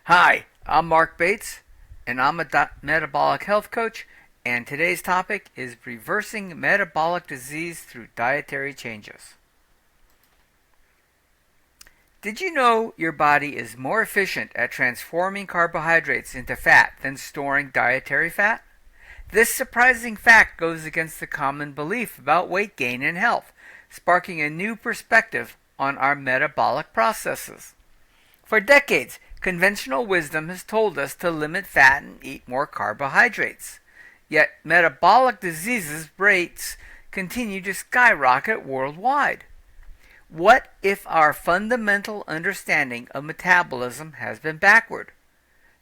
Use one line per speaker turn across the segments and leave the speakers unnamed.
Hi, I'm Marc Bates, and I'm a metabolic health coach, and today's topic is reversing metabolic disease through dietary changes. Did you know your body is more efficient at transforming carbohydrates into fat than storing dietary fat? This surprising fact goes against the common belief about weight gain and health, sparking a new perspective on our metabolic processes. For decades, conventional wisdom has told us to limit fat and eat more carbohydrates. Yet metabolic diseases rates continue to skyrocket worldwide. What if our fundamental understanding of metabolism has been backward?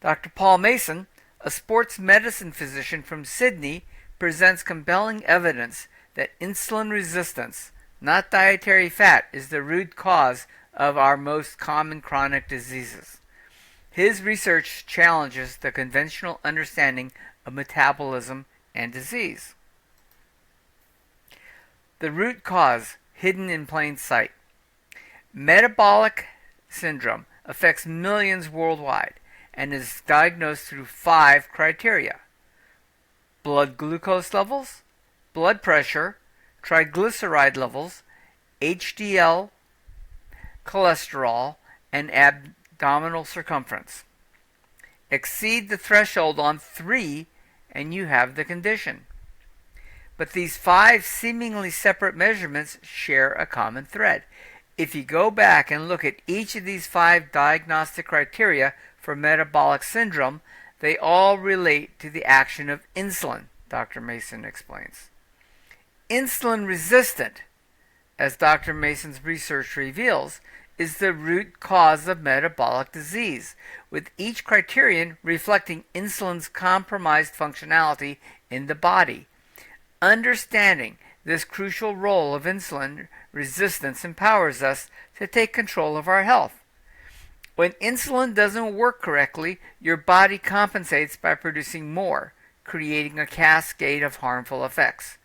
Dr. Paul Mason, a sports medicine physician from Sydney, presents compelling evidence that insulin resistance, not dietary fat, is the root cause of our most common chronic diseases. His research challenges the conventional understanding of metabolism and disease. The root cause hidden in plain sight. Metabolic syndrome affects millions worldwide and is diagnosed through 5 criteria: blood glucose levels, blood pressure, triglyceride levels, HDL, cholesterol, and abdominal circumference. Exceed the threshold on 3 and you have the condition. But these 5 seemingly separate measurements share a common thread. If you go back and look at each of these 5 diagnostic criteria for metabolic syndrome, they all relate to the action of insulin, Dr. Mason explains. Insulin resistant, as Dr. Mason's research reveals, is the root cause of metabolic disease, with each criterion reflecting insulin's compromised functionality in the body. Understanding this crucial role of insulin resistance empowers us to take control of our health. When insulin doesn't work correctly, your body compensates by producing more, creating a cascade of harmful effects.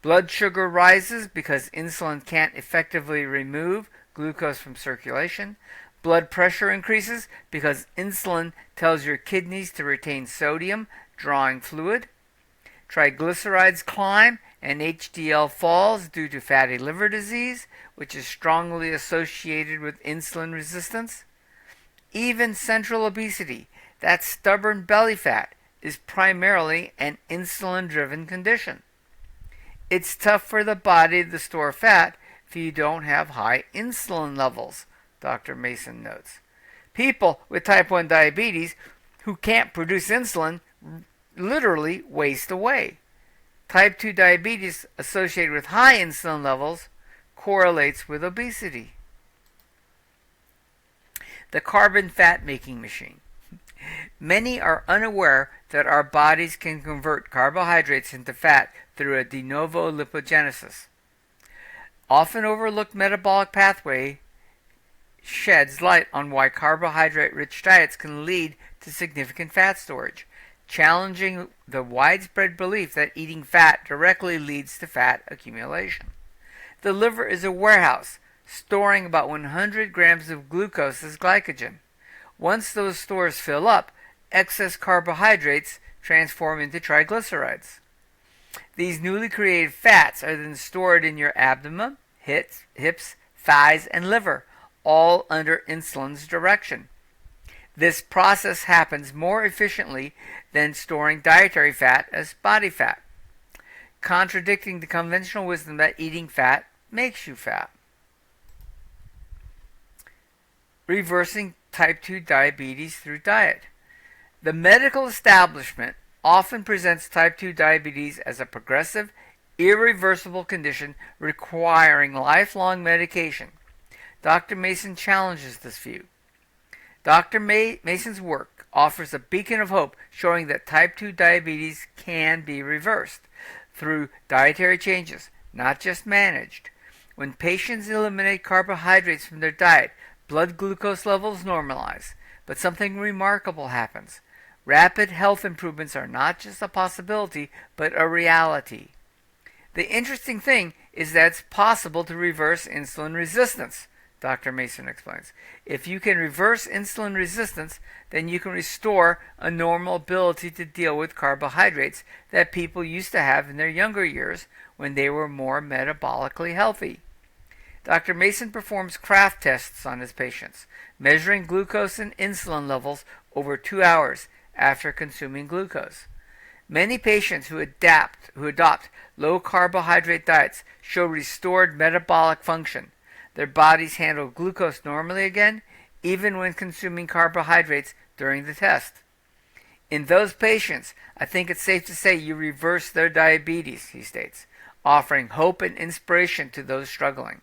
Blood sugar rises because insulin can't effectively remove glucose from circulation. Blood pressure increases because insulin tells your kidneys to retain sodium, drawing fluid. Triglycerides climb and HDL falls due to fatty liver disease, which is strongly associated with insulin resistance. Even central obesity, that stubborn belly fat, is primarily an insulin-driven condition. It's tough for the body to store fat if you don't have high insulin levels, Dr. Mason notes. People with type 1 diabetes who can't produce insulin literally waste away. Type 2 diabetes associated with high insulin levels correlates with obesity. The carbon fat making machine. Many are unaware that our bodies can convert carbohydrates into fat through a de novo lipogenesis. Often overlooked metabolic pathway sheds light on why carbohydrate-rich diets can lead to significant fat storage, challenging the widespread belief that eating fat directly leads to fat accumulation. The liver is a warehouse, storing about 100 grams of glucose as glycogen. Once those stores fill up, excess carbohydrates transform into triglycerides. These newly created fats are then stored in your abdomen, hips, thighs, and liver, all under insulin's direction. This process happens more efficiently than storing dietary fat as body fat, contradicting the conventional wisdom that eating fat makes you fat. Reversing type 2 diabetes through diet. The medical establishment often presents type 2 diabetes as a progressive, irreversible condition requiring lifelong medication. Dr. Mason challenges this view. Dr. Mason's work offers a beacon of hope showing that type 2 diabetes can be reversed through dietary changes, not just managed. When patients eliminate carbohydrates from their diet, blood glucose levels normalize, but something remarkable happens. Rapid health improvements are not just a possibility, but a reality. The interesting thing is that it's possible to reverse insulin resistance, Dr. Mason explains. If you can reverse insulin resistance, then you can restore a normal ability to deal with carbohydrates that people used to have in their younger years when they were more metabolically healthy. Dr. Mason performs Kraft tests on his patients, measuring glucose and insulin levels over 2 hours after consuming glucose. Many patients who adopt low carbohydrate diets show restored metabolic function. Their bodies handle glucose normally again, even when consuming carbohydrates during the test. In those patients, I think it's safe to say you reverse their diabetes, he states, offering hope and inspiration to those struggling.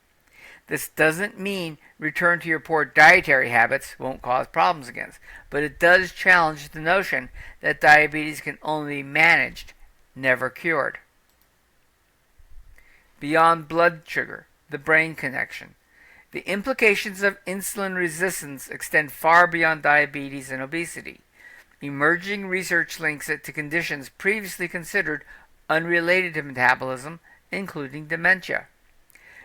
This doesn't mean return to your poor dietary habits won't cause problems again, but it does challenge the notion that diabetes can only be managed, never cured. Beyond blood sugar, the brain connection. The implications of insulin resistance extend far beyond diabetes and obesity. Emerging research links it to conditions previously considered unrelated to metabolism, including dementia.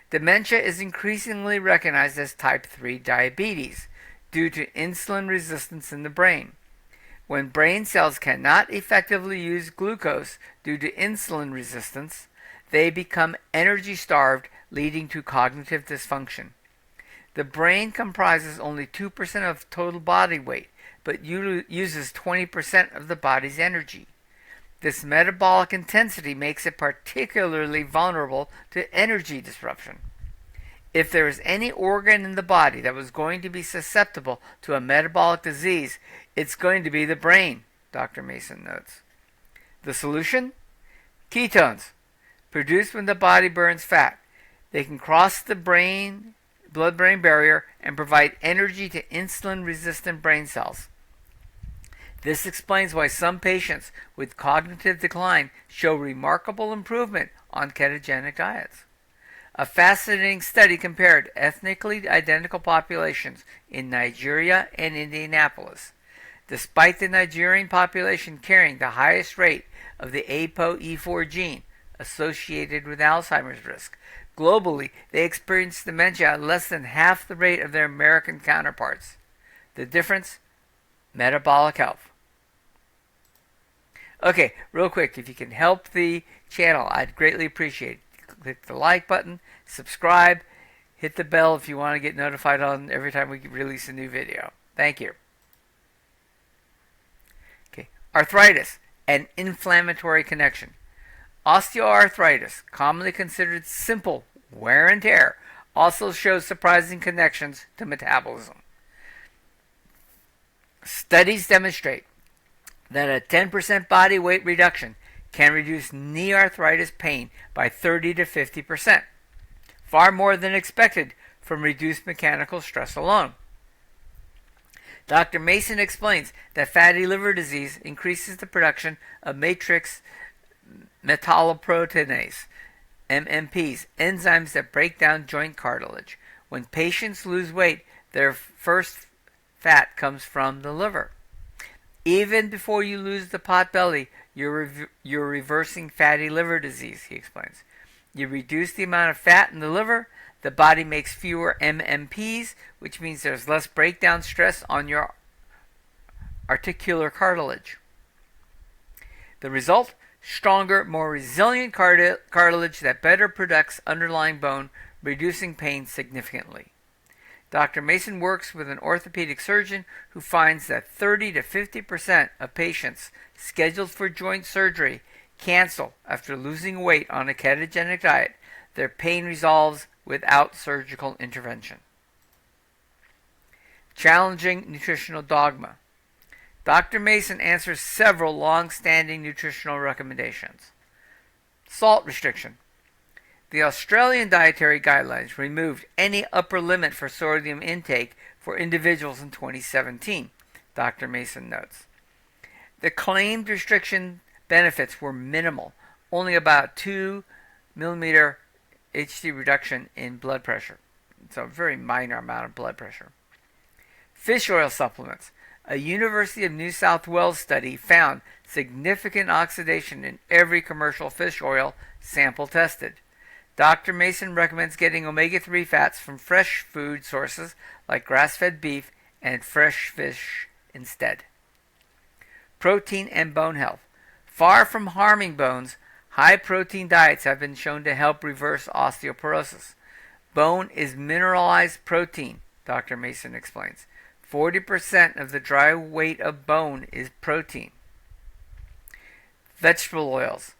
Dementia is increasingly recognized as type 3 diabetes due to insulin resistance in the brain. When brain cells cannot effectively use glucose due to insulin resistance, they become energy starved, leading to cognitive dysfunction. The brain comprises only 2% of total body weight, but uses 20% of the body's energy. This metabolic intensity makes it particularly vulnerable to energy disruption. If there is any organ in the body that was going to be susceptible to a metabolic disease, it's going to be the brain, Dr. Mason notes. The solution? Ketones, produced when the body burns fat. They can cross the blood-brain barrier and provide energy to insulin-resistant brain cells. This explains why some patients with cognitive decline show remarkable improvement on ketogenic diets. A fascinating study compared ethnically identical populations in Nigeria and Indianapolis. Despite the Nigerian population carrying the highest rate of the ApoE4 gene associated with Alzheimer's risk, globally they experienced dementia at less than half the rate of their American counterparts. The difference? Metabolic health. Okay, real quick, if you can help the channel, I'd greatly appreciate it. Click the like button, subscribe, hit the bell if you want to get notified on every time we release a new video. Thank you. Okay, arthritis and inflammatory connection. Osteoarthritis, commonly considered simple wear and tear, also shows surprising connections to metabolism. Studies demonstrate that a 10% body weight reduction can reduce knee arthritis pain by 30 to 50%, far more than expected from reduced mechanical stress alone. Dr. Mason explains that fatty liver disease increases the production of matrix metalloproteinase, MMPs, enzymes that break down joint cartilage. When patients lose weight, their first fat comes from the liver. Even before you lose the pot belly, you're reversing fatty liver disease, he explains. You reduce the amount of fat in the liver, the body makes fewer MMPs, which means there's less breakdown stress on your articular cartilage. The result? Stronger, more resilient cartilage that better protects underlying bone, reducing pain significantly. Dr. Mason works with an orthopedic surgeon who finds that 30 to 50% of patients scheduled for joint surgery cancel after losing weight on a ketogenic diet. Their pain resolves without surgical intervention. Challenging nutritional dogma. Dr. Mason answers several long-standing nutritional recommendations. Salt restriction. The Australian Dietary Guidelines removed any upper limit for sodium intake for individuals in 2017, Dr. Mason notes. The claimed restriction benefits were minimal, only about 2 millimeter HT reduction in blood pressure. So a very minor amount of blood pressure. Fish oil supplements. A University of New South Wales study found significant oxidation in every commercial fish oil sample tested. Dr. Mason recommends getting omega-3 fats from fresh food sources like grass-fed beef and fresh fish instead. Protein and bone health. Far from harming bones, high-protein diets have been shown to help reverse osteoporosis. Bone is mineralized protein, Dr. Mason explains. 40% of the dry weight of bone is protein. Vegetable oils.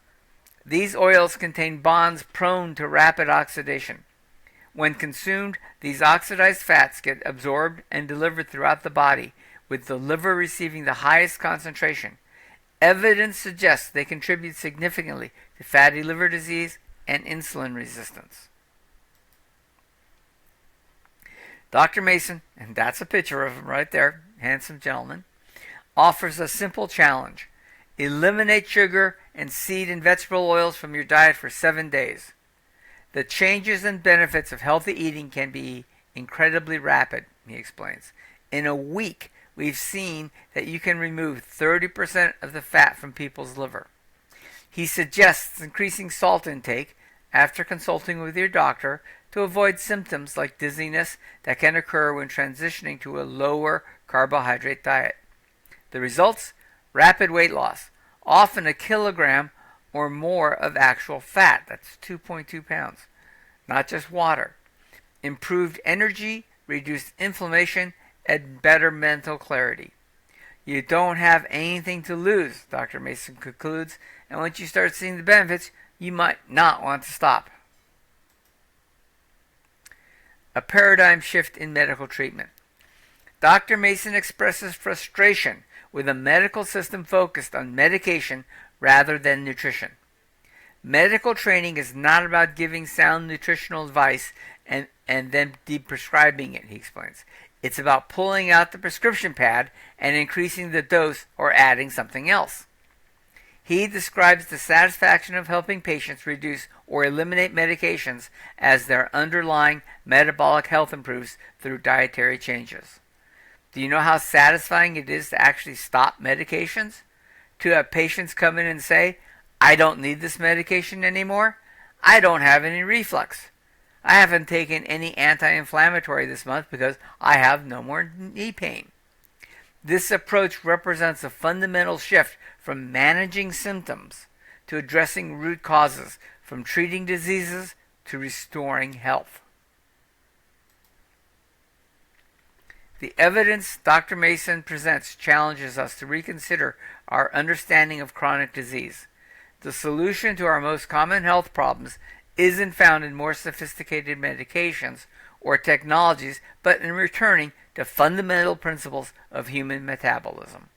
These oils contain bonds prone to rapid oxidation. When consumed, these oxidized fats get absorbed and delivered throughout the body, with the liver receiving the highest concentration. Evidence suggests they contribute significantly to fatty liver disease and insulin resistance. Dr. Mason, and that's a picture of him right there, handsome gentleman, offers a simple challenge. Eliminate sugar and seed and vegetable oils from your diet for 7 days. The changes and benefits of healthy eating can be incredibly rapid, he explains. In a week, we've seen that you can remove 30% of the fat from people's liver. He suggests increasing salt intake after consulting with your doctor to avoid symptoms like dizziness that can occur when transitioning to a lower carbohydrate diet. The results? Rapid weight loss, often a kilogram or more of actual fat. That's 2.2 pounds, not just water. Improved energy, reduced inflammation, and better mental clarity. You don't have anything to lose, Dr. Mason concludes, and once you start seeing the benefits, you might not want to stop. A paradigm shift in medical treatment. Dr. Mason expresses frustration with a medical system focused on medication rather than nutrition. Medical training is not about giving sound nutritional advice and then deprescribing it, he explains. It's about pulling out the prescription pad and increasing the dose or adding something else. He describes the satisfaction of helping patients reduce or eliminate medications as their underlying metabolic health improves through dietary changes. Do you know how satisfying it is to actually stop medications? To have patients come in and say, I don't need this medication anymore. I don't have any reflux. I haven't taken any anti-inflammatory this month because I have no more knee pain. This approach represents a fundamental shift from managing symptoms to addressing root causes, from treating diseases to restoring health. The evidence Dr. Mason presents challenges us to reconsider our understanding of chronic disease. The solution to our most common health problems isn't found in more sophisticated medications or technologies, but in returning to fundamental principles of human metabolism.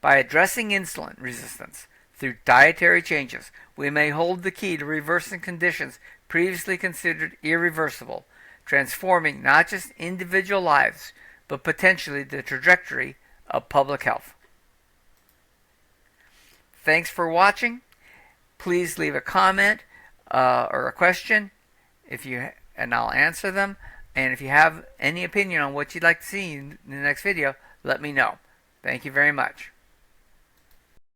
By addressing insulin resistance through dietary changes, we may hold the key to reversing conditions previously considered irreversible, transforming not just individual lives, but potentially the trajectory of public health. Thanks for watching. Please leave a comment or a question and I'll answer them. And if you have any opinion on what you'd like to see in the next video, let me know. Thank you very much.